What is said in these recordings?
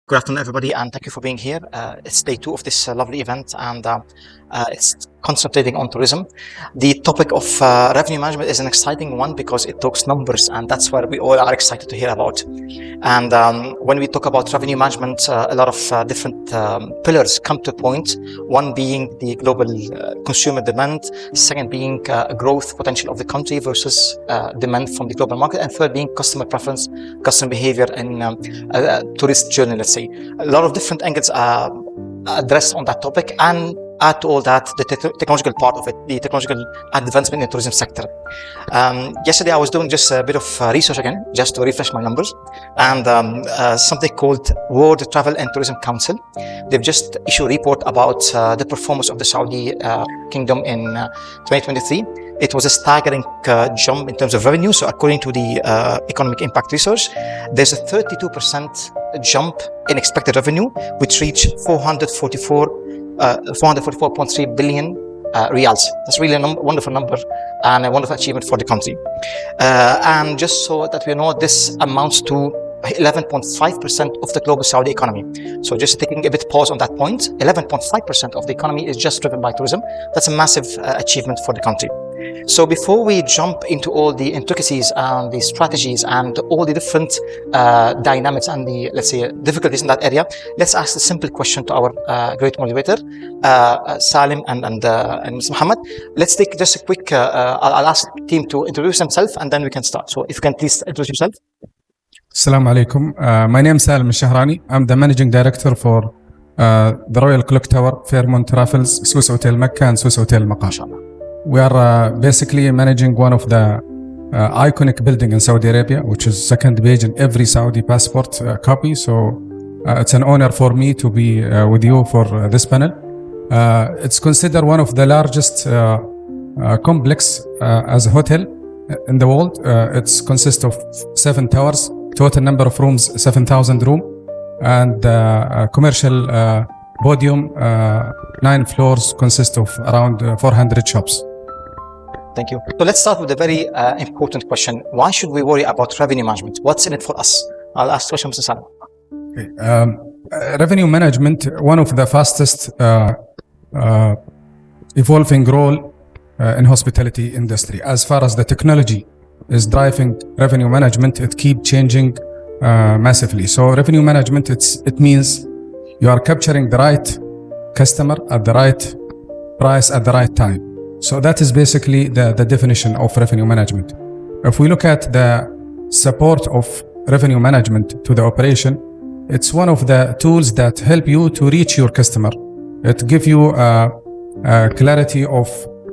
Good afternoon, everybody, and thank you for being here. It's day 2 of this lovely event, and it's concentrating on tourism. The topic of revenue management is an exciting one because it talks numbers, and that's what we all are excited to hear about. And when we talk about revenue management, a lot of different pillars come to point. One being the global consumer demand, second being growth potential of the country versus demand from the global market, and third being customer preference, customer behavior, and tourist journey, let's say. A lot of different angles are addressed on that topic, and add to all that the technological part of it, the technological advancement in the tourism sector. Yesterday I was doing just a bit of research again, just to refresh my numbers, and something called World Travel and Tourism Council. They've just issued a report about the performance of the Saudi Kingdom in 2023. It was a staggering jump in terms of revenue. So according to the Economic Impact Research, there's a 32% jump in expected revenue, which reached 444.3 billion riyals. That's really a wonderful number and a wonderful achievement for the country. And just so that we know, this amounts to 11.5% of the global Saudi economy. So just taking a bit pause on that point, 11.5% of the economy is just driven by tourism. That's a massive achievement for the country. So before we jump into all the intricacies and the strategies and all the different dynamics and the, let's say, difficulties in that area, let's ask a simple question to our great moderator, Salim and Mr. Muhammad. Let's take just a quick, I'll ask the team to introduce themselves and then we can start. So if you can please introduce yourself. Assalamu alaikum. My name is Salem Al Shahrani. I'm the managing director for the Royal Clock Tower, Fairmont Raffles, Swiss Hotel Mecca and Swiss Hotel Maqam. We are basically managing one of the iconic building in Saudi Arabia, which is second page in every Saudi passport copy. So it's an honor for me to be with you for this panel. It's considered one of the largest complex as a hotel in the world. It consists of 7 towers, total number of rooms 7,000 room, and commercial podium 9 floors consist of around 400 shops. Thank you. So let's start with a very important question. Why should we worry about revenue management? What's in it for us? I'll ask the question, Mr. Salim. Okay. Revenue management, one of the fastest evolving role in hospitality industry. As far as the technology is driving revenue management, it keeps changing massively. So revenue management, it means you are capturing the right customer at the right price at the right time. So that is basically the definition of revenue management. If we look at the support of revenue management to the operation, it's one of the tools that help you to reach your customer. It gives you a clarity of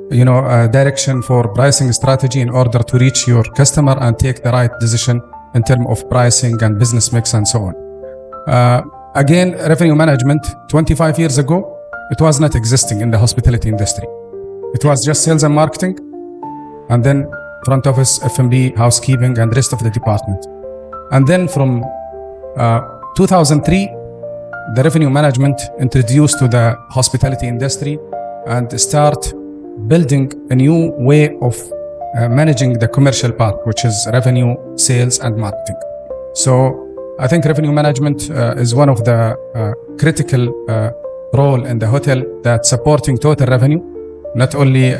direction for pricing strategy in order to reach your customer and take the right decision in terms of pricing and business mix and so on. Again, revenue management 25 years ago, it was not existing in the hospitality industry. It was just sales and marketing, and then front office, F&B, housekeeping, and rest of the department. And then from 2003, the revenue management introduced to the hospitality industry and start building a new way of managing the commercial part, which is revenue, sales, and marketing. So I think revenue management is one of the critical role in the hotel that's supporting total revenue, not only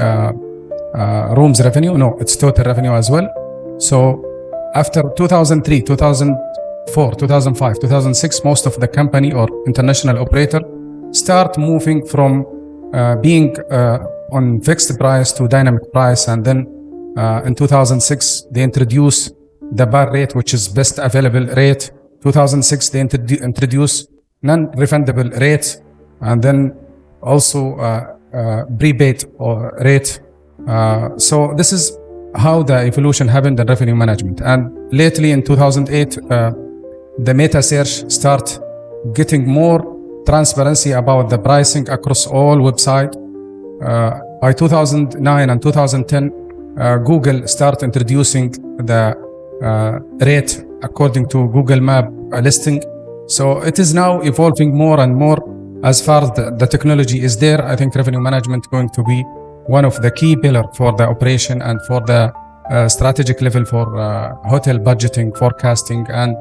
rooms revenue, no, it's total revenue as well. So after 2003, 2004, 2005, 2006, most of the company or international operator start moving from being on fixed price to dynamic price. And then in 2006, they introduce the bar rate, which is best available rate. 2006, they introduce non-refundable rate, and then also prepaid rate. So this is how the evolution happened in revenue management. And lately in 2008, the meta search start getting more transparency about the pricing across all websites. By 2009 and 2010, Google start introducing the rate according to Google Map listing. So it is now evolving more and more. As far as the technology is there, I think revenue management going to be one of the key pillars for the operation and for the strategic level for hotel budgeting, forecasting, and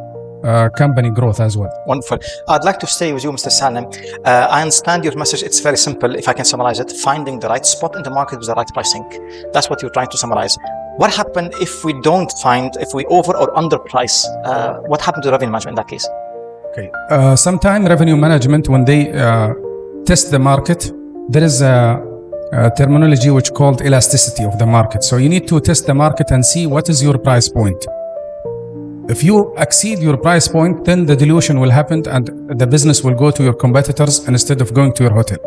company growth as well. Wonderful. I'd like to stay with you, Mr. Salem. I understand your message. It's very simple. If I can summarize it, finding the right spot in the market with the right pricing. That's what you're trying to summarize. What happens if we don't find, if we over or underprice? What happens to revenue management in that case? Okay. Sometime revenue management, when they test the market, there is a terminology which called elasticity of the market. So you need to test the market and see what is your price point. If you exceed your price point, then the dilution will happen and the business will go to your competitors instead of going to your hotel.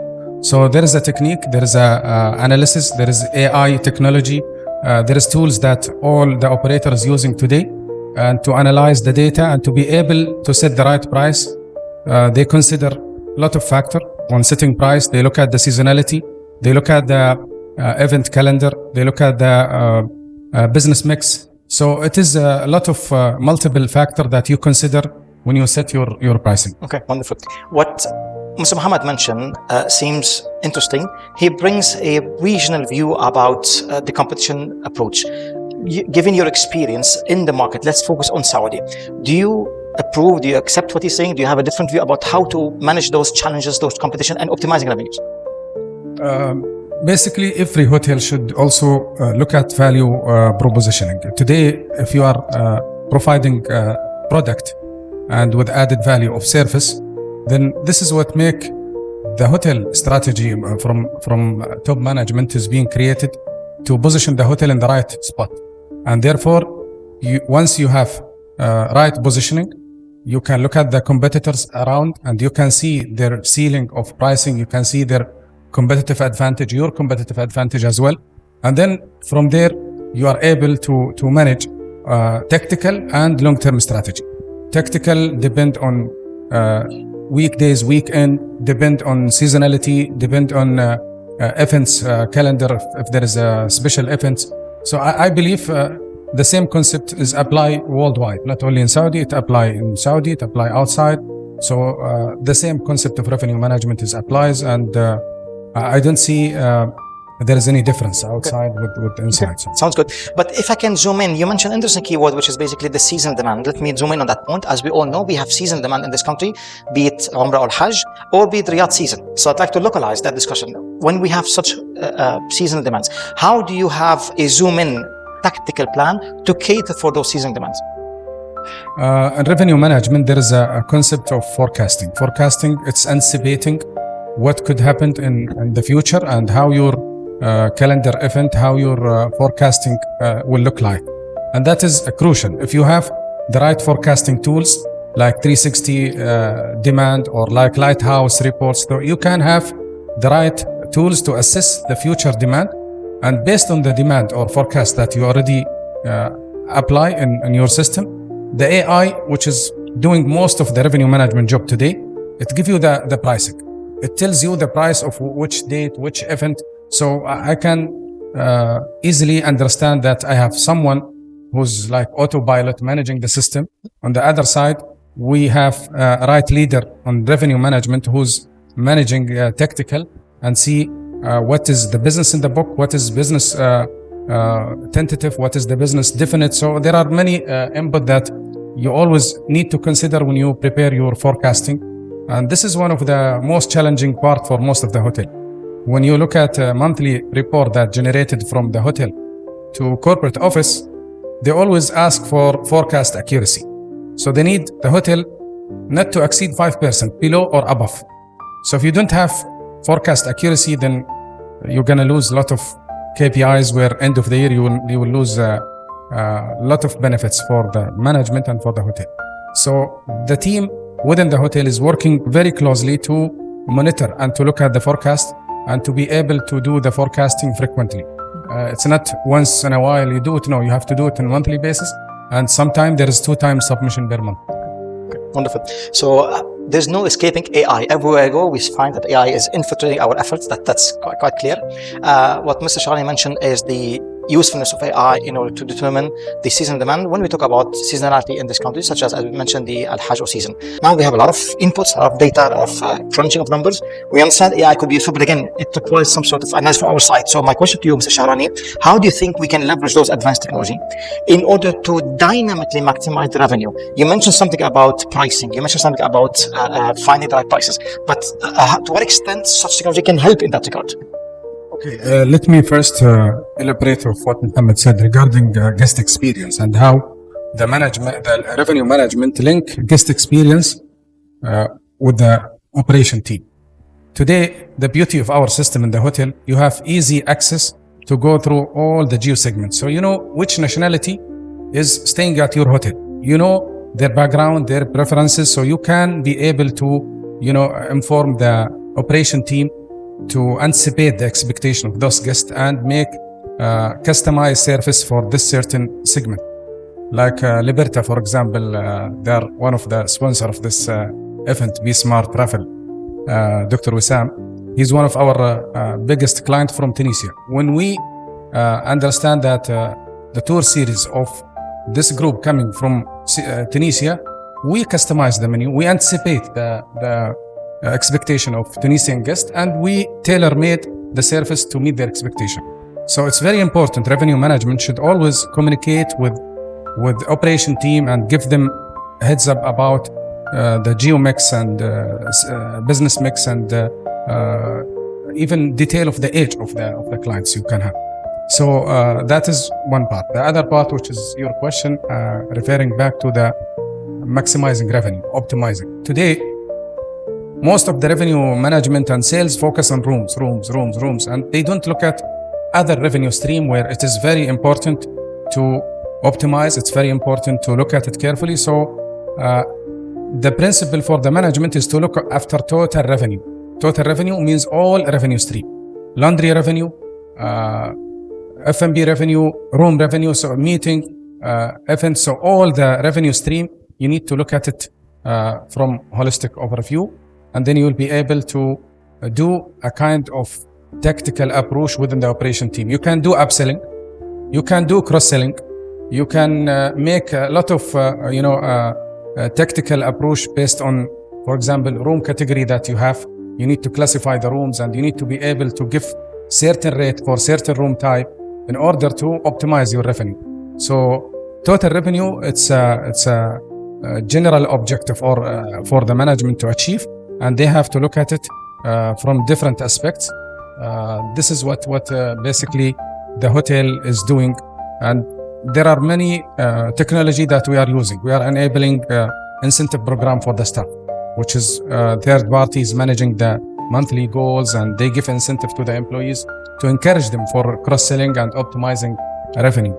So there is a technique, there is a analysis, there is AI technology, there is tools that all the operators using today and to analyze the data and to be able to set the right price. They consider a lot of factors when setting price. They look at the seasonality, they look at the event calendar, they look at the business mix. So it is a lot of multiple factors that you consider when you set your pricing. Okay, wonderful. What Mr. Muhammad mentioned seems interesting. He brings a regional view about the competition approach. Given your experience in the market, let's focus on Saudi. Do you approve, do you accept what he's saying? Do you have a different view about how to manage those challenges, those competition and optimizing revenues? Basically, every hotel should also look at value propositioning. Today, if you are providing product and with added value of service, then this is what make the hotel strategy from top management is being created to position the hotel in the right spot. And therefore, once you have right positioning, you can look at the competitors around and you can see their ceiling of pricing, you can see their competitive advantage, your competitive advantage as well. And then from there, you are able to manage tactical and long-term strategy. Tactical depend on weekdays, weekend, depend on seasonality, depend on events, calendar, if there is a special events. So I believe the same concept is applied worldwide, not only in Saudi, it apply in Saudi, it apply outside. So the same concept of revenue management is applies and I don't see there is any difference outside with inside. Okay. Sounds good. But if I can zoom in, you mentioned an interesting keyword, which is basically the seasonal demand. Let me zoom in on that point. As we all know, we have seasonal demand in this country, be it Umrah or Hajj, or be it Riyadh season. So I'd like to localize that discussion. When we have such seasonal demands, how do you have a zoom in tactical plan to cater for those seasonal demands? In revenue management, there is a concept of forecasting. Forecasting, it's anticipating what could happen in the future and how your calendar event, how your forecasting will look like. And that is crucial. If you have the right forecasting tools like 360 demand or like Lighthouse reports, so you can have the right tools to assess the future demand. And based on the demand or forecast that you already apply in your system, the AI, which is doing most of the revenue management job today, it gives you the pricing. It tells you the price of which date, which event. So I can easily understand that I have someone who's like autopilot managing the system. On the other side, we have a right leader on revenue management who's managing tactical and see what is the business in the book, what is business tentative, what is the business definite. So there are many input that you always need to consider when you prepare your forecasting. And this is one of the most challenging part for most of the hotel. When you look at a monthly report that generated from the hotel to corporate office, they always ask for forecast accuracy. So they need the hotel not to exceed 5% below or above. So if you don't have forecast accuracy, then you're going to lose a lot of KPIs where end of the year you will lose a lot of benefits for the management and for the hotel. So the team within the hotel is working very closely to monitor and to look at the forecast and to be able to do the forecasting frequently. It's not once in a while you do it. No, you have to do it on a monthly basis. And sometimes there is 2 times submission per month. Okay, wonderful. So there's no escaping AI. Everywhere I go, we find that AI is infiltrating our efforts. That's quite clear. What Mr. Shahrani mentioned is the usefulness of AI in order to determine the seasonal demand when we talk about seasonality in this country, such as we mentioned, the Al-Hajj season. Now we have a lot of inputs, a lot of data, a lot of crunching of numbers. We understand AI could be useful, but again, it requires some sort of analysis from our side. So my question to you, Mr. Shahrani, how do you think we can leverage those advanced technology in order to dynamically maximize the revenue? You mentioned something about pricing. You mentioned something about finding the right prices. But to what extent such technology can help in that regard? Okay, let me first elaborate of what Mohammed said regarding guest experience and how the revenue management link guest experience with the operation team. Today, the beauty of our system in the hotel, you have easy access to go through all the geo segments. So you know which nationality is staying at your hotel. You know their background, their preferences, so you can be able to, inform the operation team to anticipate the expectation of those guests and make customized service for this certain segment. Like Liberta, for example, they're one of the sponsors of this event, Be Smart Travel. Dr. Wissam, he's one of our biggest clients from Tunisia. When we understand that the tour series of this group coming from Tunisia, we customize the menu, we anticipate the expectation of Tunisian guests, and we tailor-made the service to meet their expectation. So it's very important. Revenue management should always communicate with operation team and give them a heads up about the geo mix and business mix and even detail of the age of the clients you can have. So that is one part. The other part, which is your question, referring back to the maximizing revenue, optimizing. Today, most of the revenue management and sales focus on rooms, and they don't look at other revenue stream where it is very important to optimize. It's very important to look at it carefully. So the principle for the management is to look after total revenue. Total revenue means all revenue stream, laundry revenue, F&B revenue, room revenue, so meeting, events, so all the revenue stream, you need to look at it from holistic overview, and then you will be able to do a kind of tactical approach within the operation team. You can do upselling, you can do cross-selling, you can make a lot of tactical approach based on, for example, room category that you have. You need to classify the rooms, and you need to be able to give certain rate for certain room type in order to optimize your revenue. So total revenue, it's a general objective or for the management to achieve, and they have to look at it from different aspects. This is what basically the hotel is doing, and there are many technology that we are using. We are enabling incentive program for the staff, which is third parties managing the monthly goals, and they give incentive to the employees to encourage them for cross-selling and optimizing revenue.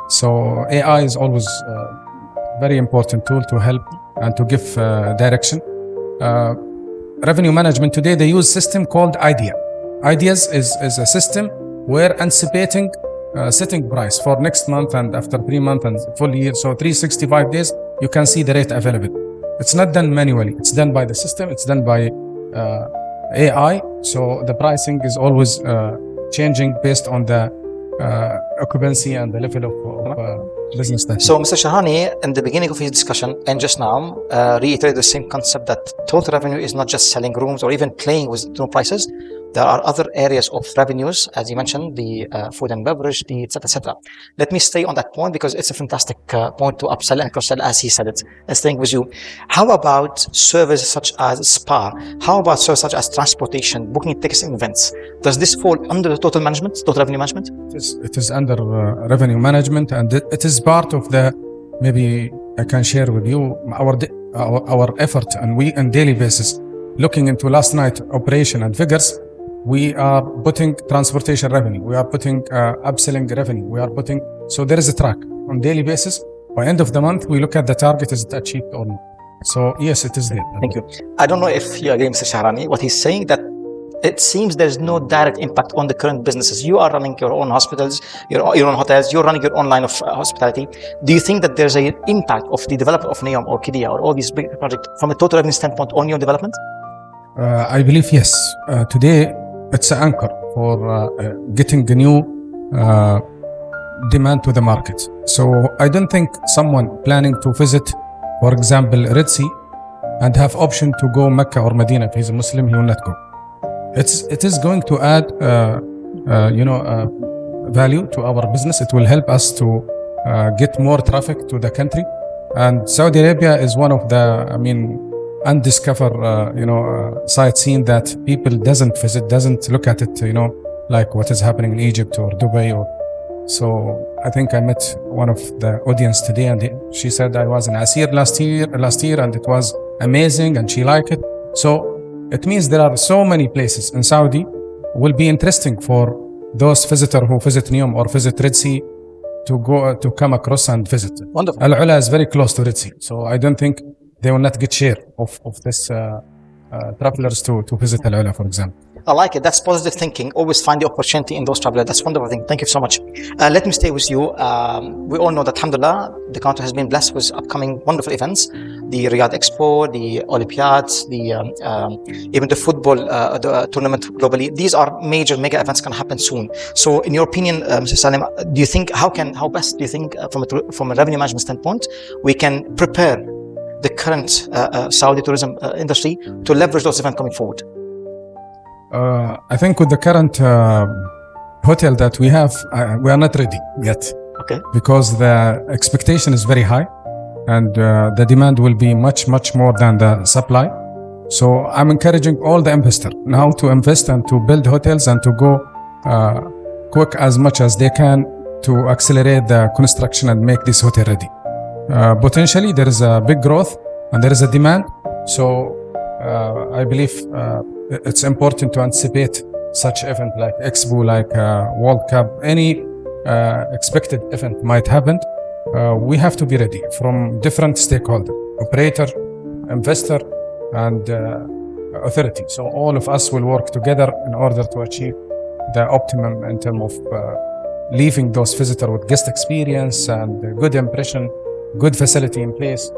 So AI is always a very important tool to help and to give direction. Revenue management today, they use system called IDEA. IDEAs is a system where anticipating setting price for next month and after 3 months and full year. So 365 days, you can see the rate available. It's not done manually. It's done by the system. It's done by AI. So the pricing is always changing based on the occupancy and the level of business. So Mr. Shahrani, in the beginning of his discussion and just now, reiterated the same concept that total revenue is not just selling rooms or even playing with room prices. There are other areas of revenues, as you mentioned, the food and beverage, the etc. etc. Let me stay on that point because it's a fantastic point to upsell and cross-sell, as he said it. And staying with you, how about services such as spa? How about services such as transportation, booking tickets and events? Does this fall under the total management, total revenue management? It is under revenue management, and it is part of the, maybe I can share with you our effort on daily basis. Looking into last night operation and figures, we are putting transportation revenue, we are putting upselling revenue, so there is a track on daily basis. By end of the month, we look at the target, is it achieved or not. So yes, it is there. Thank you. I don't know if you agree, Mr. Shahrani, what he's saying, that it seems there's no direct impact on the current businesses. You are running your own hospitals, your own hotels, you're running your own line of hospitality. Do you think that there's an impact of the development of NEOM or Qiddiya or all these big projects from a total revenue standpoint on your development? I believe yes. Today, it's an anchor for getting a new demand to the market. So I don't think someone planning to visit, for example, Red Sea, and have option to go Mecca or Medina, if he's a Muslim, he will not go. It is going to add, value to our business. It will help us to get more traffic to the country. And Saudi Arabia is one of the, undiscovered, sightseeing that people doesn't visit, doesn't look at it, like what is happening in Egypt or Dubai. So I think I met one of the audience today, and she said I was in Asir last year, and it was amazing, and she liked it. So it means there are so many places in Saudi will be interesting for those visitors who visit Neom or visit Red Sea to go to come across and visit. Wonderful. Al Ula is very close to Red Sea, so I don't think they will not get share of this travelers to visit Al Ula, for example. I like it. That's positive thinking. Always find the opportunity in those travelers. That's wonderful thing. Thank you so much. Let me stay with you. We all know that, alhamdulillah, the country has been blessed with upcoming wonderful events. The Riyadh Expo, the Olympiads, even the football tournament globally. These are major mega events can happen soon. So in your opinion, Mr. Salem, do you think, how best do you think from a revenue management standpoint, we can prepare the current Saudi tourism industry to leverage those events coming forward? I think with the current hotel that we have, we are not ready yet. Okay. Because the expectation is very high, and the demand will be much more than the supply. So I'm encouraging all the investors now to invest and to build hotels and to go quick as much as they can to accelerate the construction and make this hotel ready. Potentially there is a big growth and there is a demand. So I believe it's important to anticipate such event like Expo, like World Cup, any expected event might happen. We have to be ready from different stakeholders, operator, investor, and authority. So all of us will work together in order to achieve the optimum in terms of leaving those visitors with guest experience and a good impression, good facility in place.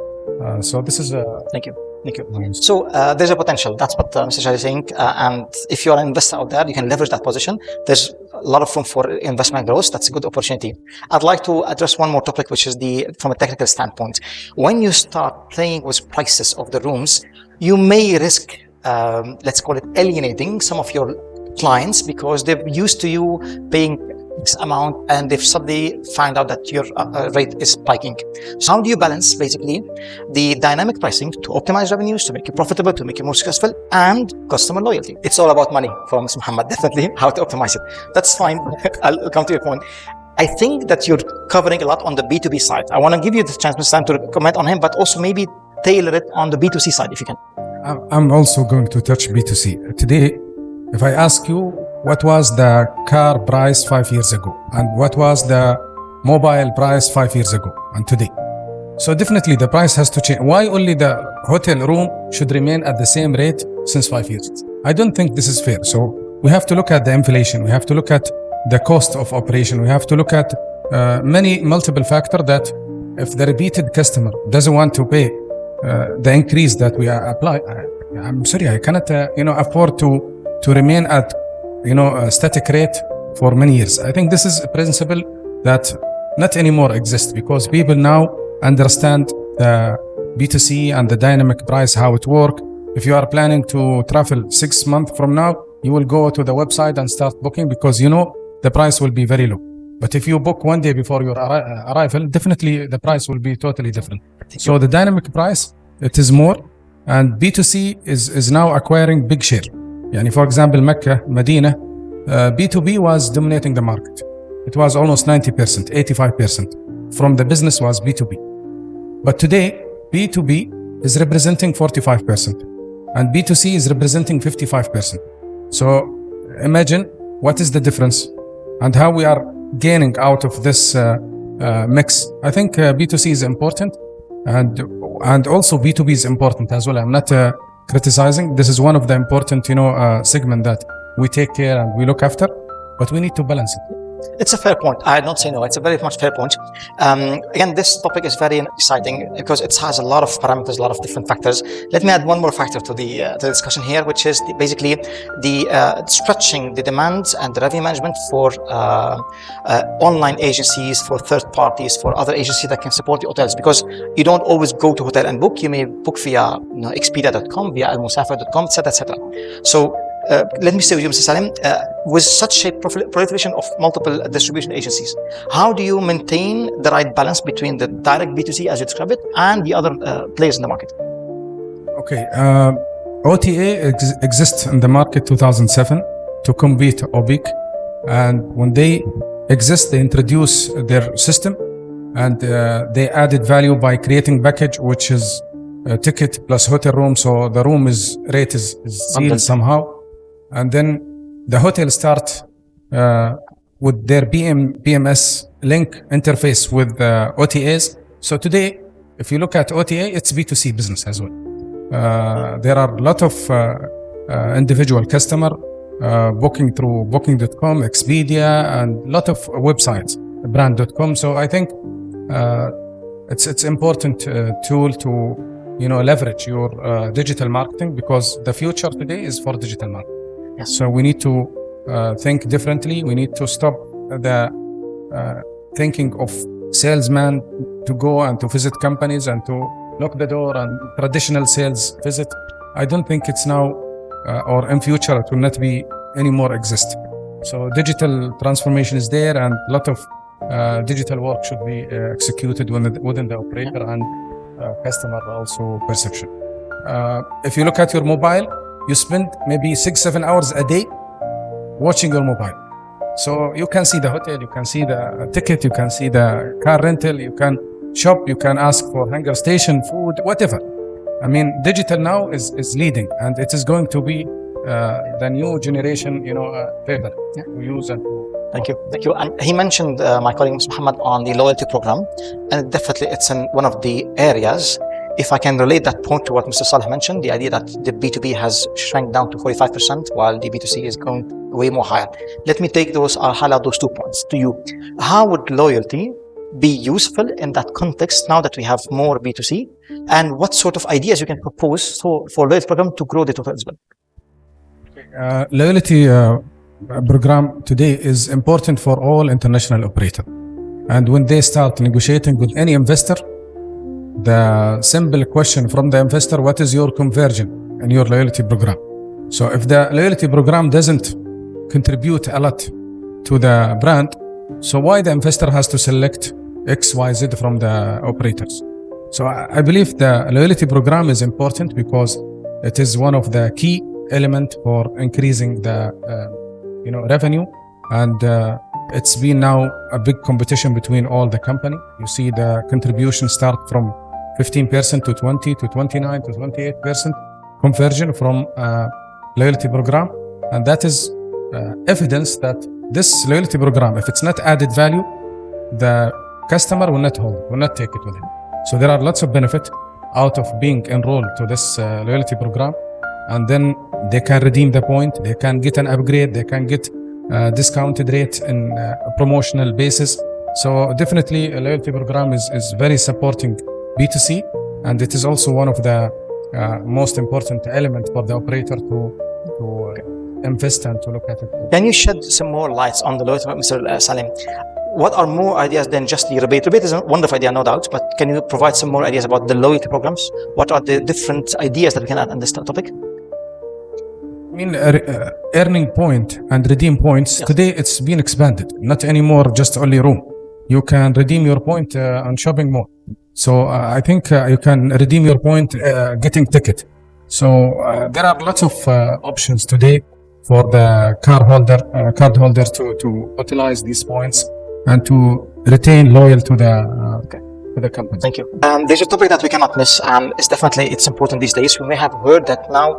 So this is Thank you. So there's a potential. That's what Mr. Shah is saying. And if you're an investor out there, you can leverage that position. There's a lot of room for investment growth. That's a good opportunity. I'd like to address one more topic, which is from a technical standpoint. When you start playing with prices of the rooms, you may risk, let's call it, alienating some of your clients because they're used to you paying X amount, and they've suddenly find out that your rate is spiking. So how do you balance basically the dynamic pricing to optimize revenues, to make you profitable, to make you more successful, and customer loyalty? It's all about money for Mr. Muhammad, definitely, how to optimize it. That's fine. I'll come to your point. I think that you're covering a lot on the B2B side. I want to give you the chance, Mr. Sam, to comment on him, but also maybe tailor it on the B2C side, if you can. I'm also going to touch B2C. Today, if I ask you, what was the car price 5 years ago? And what was the mobile price 5 years ago and today? So definitely the price has to change. Why only the hotel room should remain at the same rate since 5 years? I don't think this is fair. So we have to look at the inflation. We have to look at the cost of operation. We have to look at multiple factors that if the repeated customer doesn't want to pay the increase that we apply, I'm sorry, I cannot afford to remain at a static rate for many years. I think this is a principle that not anymore exists because people now understand the B2C and the dynamic price, how it works. If you are planning to travel 6 months from now, you will go to the website and start booking because the price will be very low. But if you book 1 day before your arrival, definitely the price will be totally different. So the dynamic price, it is more, and B2C is now acquiring big share. For example, Mecca, Medina, B2B was dominating the market. It was almost 90%, 85% from the business was B2B. But today, B2B is representing 45% and B2C is representing 55%. So imagine what is the difference and how we are gaining out of this mix. I think B2C is important and also B2B is important as well. I'm not criticizing. This is one of the important segment that we take care and we look after, but we need to balance it. It's a fair point. I don't say no. It's a very much fair point. Again, this topic is very exciting because it has a lot of parameters, a lot of different factors. Let me add one more factor to the discussion here, which is basically the stretching the demands and the revenue management for online agencies, for third parties, for other agencies that can support the hotels. Because you don't always go to hotel and book. You may book via Expedia.com, via almusafir.com, etc., etc. So let me stay with you, Mr. Salem. With such a proliferation of multiple distribution agencies, how do you maintain the right balance between the direct B2C, as you describe it, and the other players in the market? Okay, OTA exists in the market 2007 to compete OBIC, and when they exist, they introduce their system, and they added value by creating package, which is a ticket plus hotel room. So the room rate is sealed somehow. And then the hotel start with their PMS link interface with OTAs. So today, if you look at OTA, it's B2C business as well. There are a lot of individual customer booking through booking.com, Expedia, and a lot of websites, brand.com. So I think it's important tool to leverage your digital marketing, because the future today is for digital marketing. Yes. So we need to think differently. We need to stop the thinking of salesman to go and to visit companies and to lock the door and traditional sales visit. I don't think it's now or in future it will not be anymore exist. So digital transformation is there, and a lot of digital work should be executed within the operator and customer also perception. If you look at your mobile, you spend maybe 6-7 hours a day watching your mobile. So you can see the hotel, you can see the ticket, you can see the car rental, you can shop, you can ask for hunger station, food, whatever. I mean, digital now is leading, and it is going to be the new generation, favor to use and to. Thank you. And he mentioned, my colleague Mr. Muhammad, on the loyalty program, and definitely it's in one of the areas. If I can relate that point to what Mr. Saleh mentioned, the idea that the B2B has shrank down to 45% while the B2C is going way more higher. Let me highlight those 2 points to you. How would loyalty be useful in that context now that we have more B2C? And what sort of ideas you can propose for loyalty program to grow the total as well? Loyalty program today is important for all international operators. And when they start negotiating with any investor, the simple question from the investor: what is your conversion in your loyalty program? So if the loyalty program doesn't contribute a lot to the brand, so why the investor has to select X, Y, Z from the operators? So I believe the loyalty program is important because it is one of the key elements for increasing the revenue, and it's been now a big competition between all the company. You see the contribution start from 15% to 20 to 29 to 28% conversion from loyalty program, and that is evidence that this loyalty program, if it's not added value, the customer will not hold, will not take it with him. So there are lots of benefit out of being enrolled to this loyalty program, and then they can redeem the point, they can get an upgrade, they can get discounted rate in a promotional basis. So definitely a loyalty program is very supporting B2C, and it is also one of the most important elements for the operator to invest and to look at it. Can you shed some more lights on the loyalty, Mr. Salem? What are more ideas than just the rebate? Rebate is a wonderful idea, no doubt, but can you provide some more ideas about the loyalty programs? What are the different ideas that we can add on this topic? I mean, earning point and redeem points, yes. Today it's been expanded, not anymore just only room. You can redeem your point on shopping mall. So I think you can redeem your point getting ticket. So there are lots of options today for the cardholder to utilize these points and to retain loyal to the company. Thank you. There's a topic that we cannot miss, and it's important these days. We may have heard that now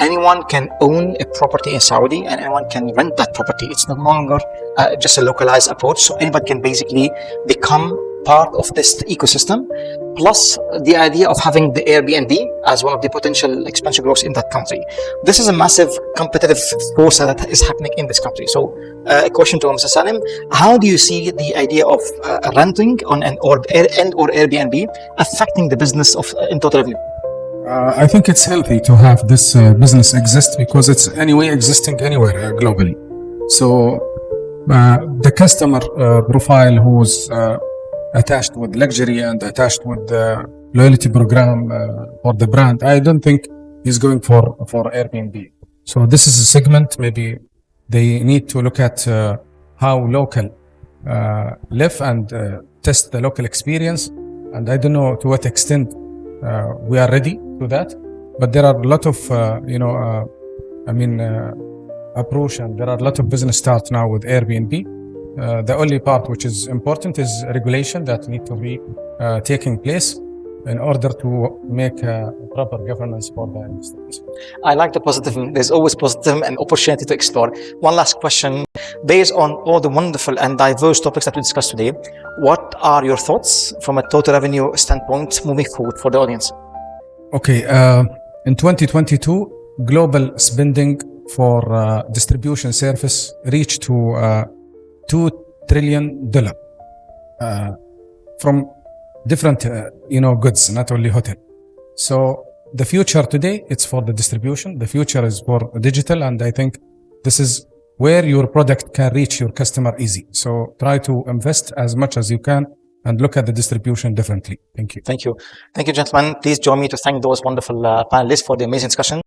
anyone can own a property in Saudi and anyone can rent that property. It's no longer just a localized approach. So anybody can basically become part of this ecosystem. plus the idea of having the Airbnb as one of the potential expansion growth in that country. This is a massive competitive force that is happening in this country. So, a question to Mr. Salim: how do you see the idea of renting on an or Airbnb affecting the business of in total revenue? I think it's healthy to have this business exist because it's anyway existing anywhere globally. So the customer profile who's attached with luxury and attached with the loyalty program for the brand, I don't think he's going for Airbnb. So this is a segment, maybe they need to look at how local live and test the local experience. And I don't know to what extent we are ready to that, but there are a lot of approach, and there are a lot of business start now with Airbnb. The only part which is important is regulation that need to be taking place in order to make a proper governance for the industry. I like the positive. There's always positive and opportunity to explore. One last question. Based on all the wonderful and diverse topics that we discussed today, what are your thoughts from a total revenue standpoint moving forward for the audience? Okay, in 2022, global spending for distribution service reached to $2 trillion from different goods, not only hotel. So the future today, it's for the distribution. The future is for digital, and I think this is where your product can reach your customer easy. So try to invest as much as you can and look at the distribution differently. Thank you. Thank you. Thank you, gentlemen. Please join me to thank those wonderful panelists for the amazing discussion.